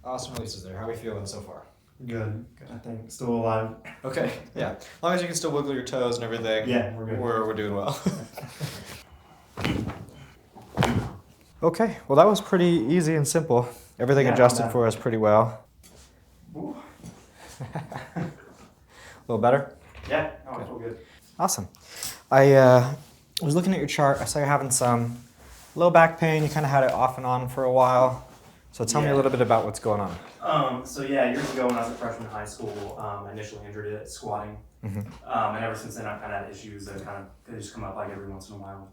Awesome releases there. How are we feeling so far? Good. I think still alive. Okay, yeah. As long as you can still wiggle your toes and everything. Yeah, we're good. We're doing well. Okay, well that was pretty easy and simple. Everything adjusted for us pretty well. Ooh. A little better? Yeah, I feel good. Awesome. I was looking at your chart. I saw you're having some low back pain. You kind of had it off and on for a while. So tell me a little bit about what's going on. So years ago when I was a freshman in high school, I initially injured it squatting. And ever since then I've kind of had issues that they just come up like every once in a while.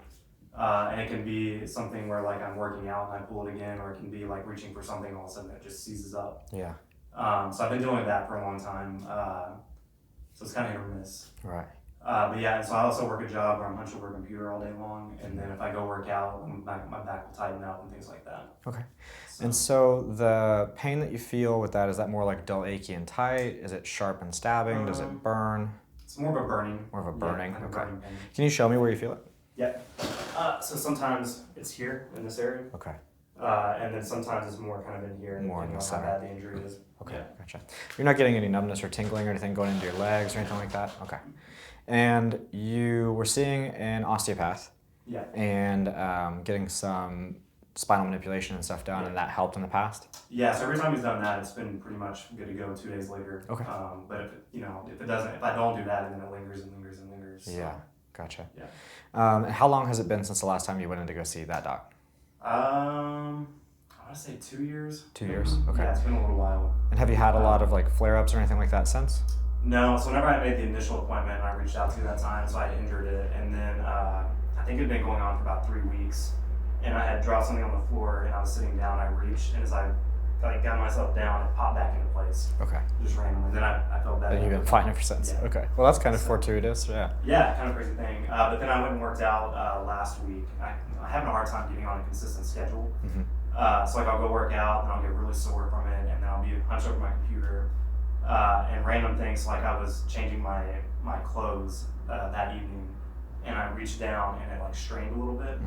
And it can be something where like I'm working out and I pull it again, or it can be like reaching for something and all of a sudden it just seizes up. Yeah. So I've been dealing with that for a long time. So it's kind of hit or miss. Right. But yeah, so I also work a job where I'm hunched over a computer all day long, and then if I go work out, my back will tighten up and things like that. Okay. And so the pain that you feel with that, is that more like dull, achy, and tight? Is it sharp and stabbing? Does it burn? It's more of a burning. More of a burning. Yeah, okay. burning pain. Can you show me where you feel it? Yeah. So sometimes it's here in this area. Okay. And then sometimes it's more kind of in here. More in the center. How bad the injury is. Okay, Yeah. gotcha. You're not getting any numbness or tingling or anything going into your legs or anything like that? Okay. And you were seeing an osteopath. Yeah. And getting some spinal manipulation and stuff done, and that helped in the past? Yeah, so every time he's done that, it's been pretty much good to go 2 days later. Okay. But if I don't do that, then it lingers and lingers and lingers. So. Yeah, gotcha. Yeah. How long has it been since the last time you went in to go see that doc? I want to say 2 years. 2 years? Okay. Yeah, it's been a little while. And have you had a lot of like flare-ups or anything like that since? No, so whenever I made the initial appointment, I reached out to you that time, so I injured it, and then I think it had been going on for about 3 weeks, and I had dropped something on the floor, and I was sitting down, I reached, and as I got myself down, it popped back into place. Okay. Just randomly, and then I felt better. And you've been fine ever since? Yeah. Okay. Well, that's kind of fortuitous, yeah. Yeah, kind of crazy thing. But then I went and worked out last week. I'm having a hard time getting on a consistent schedule. So like I'll go work out, and I'll get really sore from it, and then I'll be hunched over my computer. And random things, like I was changing my clothes that evening, and I reached down and it like strained a little bit,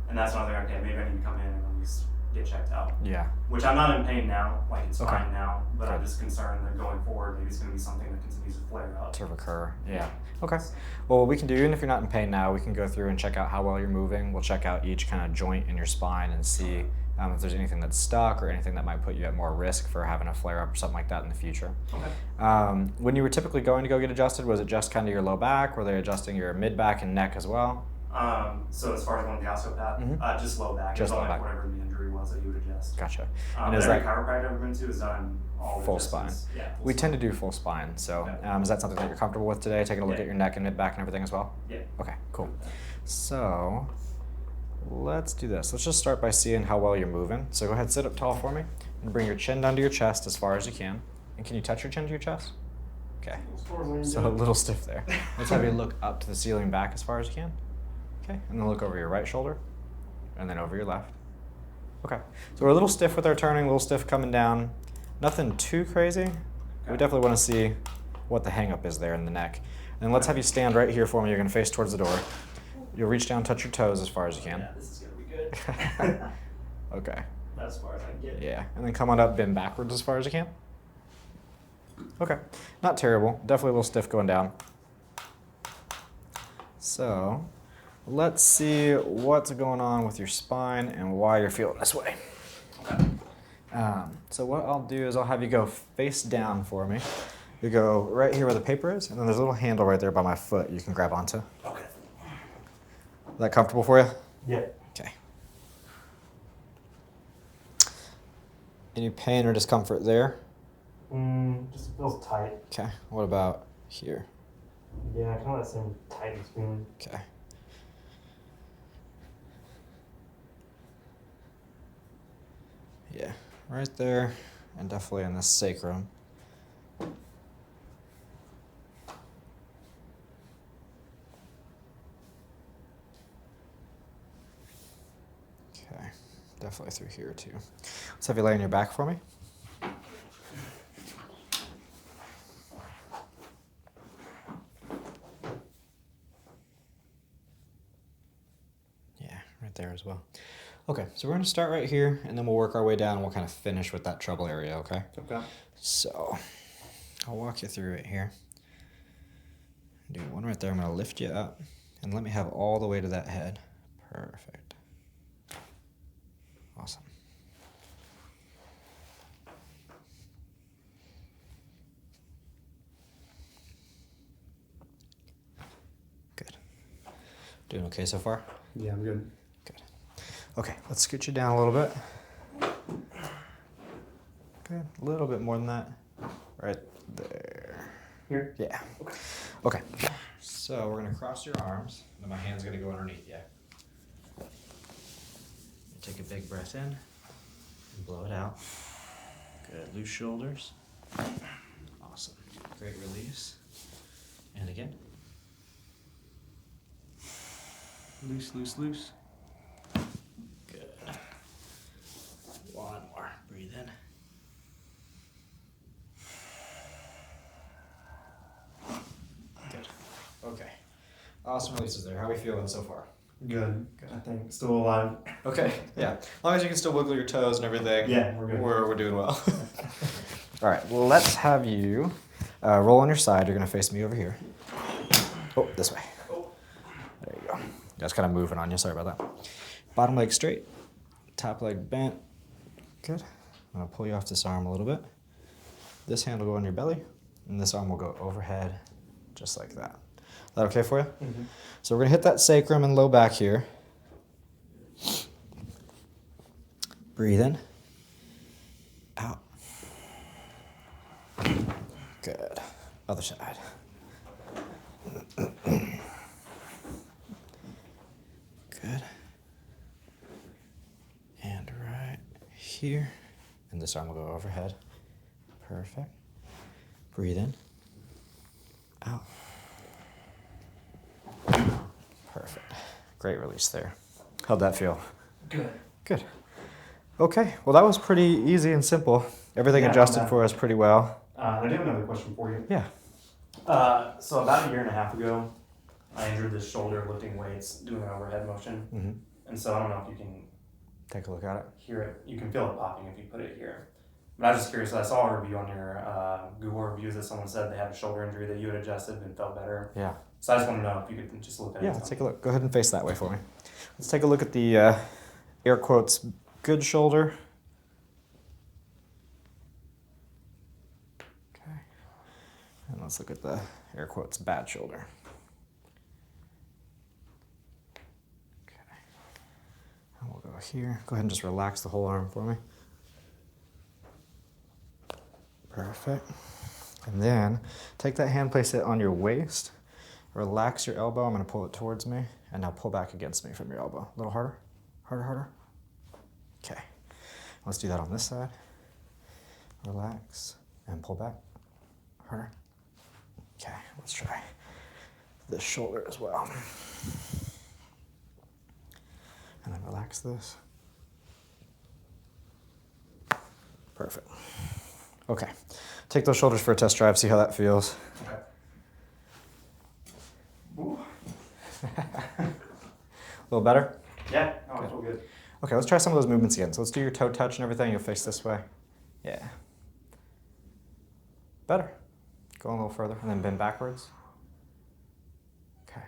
and that's when I was like, okay, maybe I need to come in and at least get checked out. Yeah. Which I'm not in pain now, like it's fine now, but I'm just concerned that going forward, maybe it's going to be something that continues to flare up. To recur, yeah. Okay. Well, what we can do, even if you're not in pain now, we can go through and check out how well you're moving. We'll check out each kind of joint in your spine and see if there's anything that's stuck or anything that might put you at more risk for having a flare-up or something like that in the future. Okay. When you were typically going to go get adjusted, was it just kind of your low back? Were they adjusting your mid-back and neck as well? So as far as going to the osteopath, just low back. Just low back. Whatever the injury was that you would adjust. Gotcha. And is that chiropractor I've ever been to has done all full spine? Yeah. We tend to do full spine. So is that something that you're comfortable with today? Taking a look at your neck and mid-back and everything as well? Yeah. Okay, cool. So let's do this. Let's just start by seeing how well you're moving. So go ahead, sit up tall for me, and bring your chin down to your chest as far as you can. And can you touch your chin to your chest? Okay. So a little stiff there. Let's have you look up to the ceiling back as far as you can. Okay, and then look over your right shoulder, and then over your left. Okay, so we're a little stiff with our turning, a little stiff coming down. Nothing too crazy. We definitely want to see what the hang up is there in the neck. And let's have you stand right here for me. You're going to face towards the door. You'll reach down, touch your toes as far as you can. Yeah, this is going to be good. Okay. That's as far as I can get. Yeah, and then come on up, bend backwards as far as you can. Okay, not terrible. Definitely a little stiff going down. So let's see what's going on with your spine and why you're feeling this way. Okay. So what I'll do is I'll have you go face down for me. You go right here where the paper is, and then there's a little handle right there by my foot you can grab onto. Okay. Is that comfortable for you? Yeah. Okay. Any pain or discomfort there? Just feels tight. Okay. What about here? Yeah, kind of that same tightness feeling. Okay. Yeah, right there, and definitely in the sacrum. Okay, definitely through here too. Let's have you lay on your back for me. Yeah, right there as well. Okay, so we're gonna start right here, and then we'll work our way down, and we'll kind of finish with that trouble area, okay? Okay. So, I'll walk you through it here. Do one right there. I'm gonna lift you up, and let me have all the way to that head. Perfect. Awesome. Good. Doing okay so far? Yeah, I'm good. Good. Okay, let's scoot you down a little bit. Good. A little bit more than that. Right there. Here? Yeah. Okay. So we're gonna cross your arms, and then my hand's gonna go underneath you. Take a big breath in and blow it out. Good. Loose shoulders. Awesome. Great release. And again. Loose, loose, loose. Good. One more. Breathe in. Good. Okay. Awesome releases there. How are we feeling so far? Good. I think still alive. Okay. Yeah. As long as you can still wiggle your toes and everything. Yeah, we're good. We're doing well. All right. Well, let's have you roll on your side. You're gonna face me over here. Oh, this way. There you go. Just kind of moving on you. Sorry about that. Bottom leg straight. Top leg bent. Good. I'm gonna pull you off this arm a little bit. This hand will go on your belly, and this arm will go overhead, just like that. Is that okay for you? Mm-hmm. So we're gonna hit that sacrum and low back here. Breathe in. Out. Good. Other side. Good. And right here. And this arm will go overhead. Perfect. Breathe in. Out. Perfect. Great release there. How'd that feel? Good. Good. Okay, well that was pretty easy and simple. Everything adjusted for us pretty well. I do have another question for you. Yeah. So about a year and a half ago, I injured this shoulder lifting weights, doing an overhead motion. Mm-hmm. And so I don't know if you can Take a look at it. hear it. You can feel it popping if you put it here. But I was just curious. I saw a review on your Google reviews that someone said they had a shoulder injury that you had adjusted and felt better. Yeah. So I just want to know if you could just look at it. Yeah, let's take a look. Go ahead and face that way for me. Let's take a look at the air quotes good shoulder. Okay. And let's look at the air quotes bad shoulder. Okay. And we'll go here. Go ahead and just relax the whole arm for me. Perfect. And then take that hand, place it on your waist. Relax your elbow. I'm going to pull it towards me. And now pull back against me from your elbow. A little harder. Harder, harder. Okay. Let's do that on this side. Relax and pull back. Harder. Okay. Let's try this shoulder as well. And then relax this. Perfect. Okay. Take those shoulders for a test drive. See how that feels. Okay. Ooh. A little better? Yeah. Oh, I feel good. Okay, let's try some of those movements again. So let's do your toe touch and everything. You'll face this way. Yeah. Better. Go a little further and then bend backwards. Okay.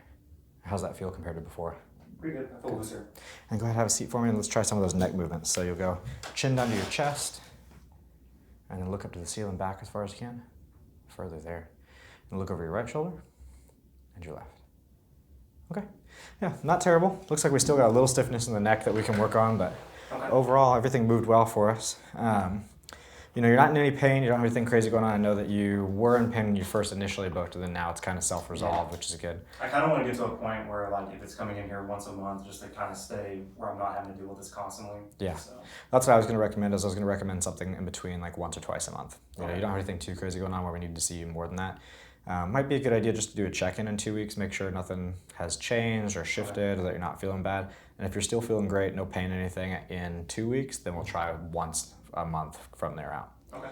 How's that feel compared to before? Pretty good. I feel looser. And go ahead and have a seat for me and let's try some of those neck movements. So you'll go chin down to your chest and then look up to the ceiling back as far as you can. Further there. And look over your right shoulder and your left. Okay. Yeah, not terrible. Looks like we still got a little stiffness in the neck that we can work on, but Okay. overall, everything moved well for us. You're not in any pain. You don't have anything crazy going on. I know that you were in pain when you first initially booked, and then now it's kind of self-resolved, which is good. I kind of want to get to a point where, like, if it's coming in here once a month, just to kind of stay where I'm not having to deal with this constantly. Yeah. So. That's what I was going to recommend. I was going to recommend something in between, like once or twice a month. Okay. You don't have anything too crazy going on where we need to see you more than that. Might be a good idea just to do a check-in in 2 weeks, make sure nothing has changed or shifted or that you're not feeling bad. And if you're still feeling great, no pain, anything in 2 weeks, then we'll try once a month from there out. Okay.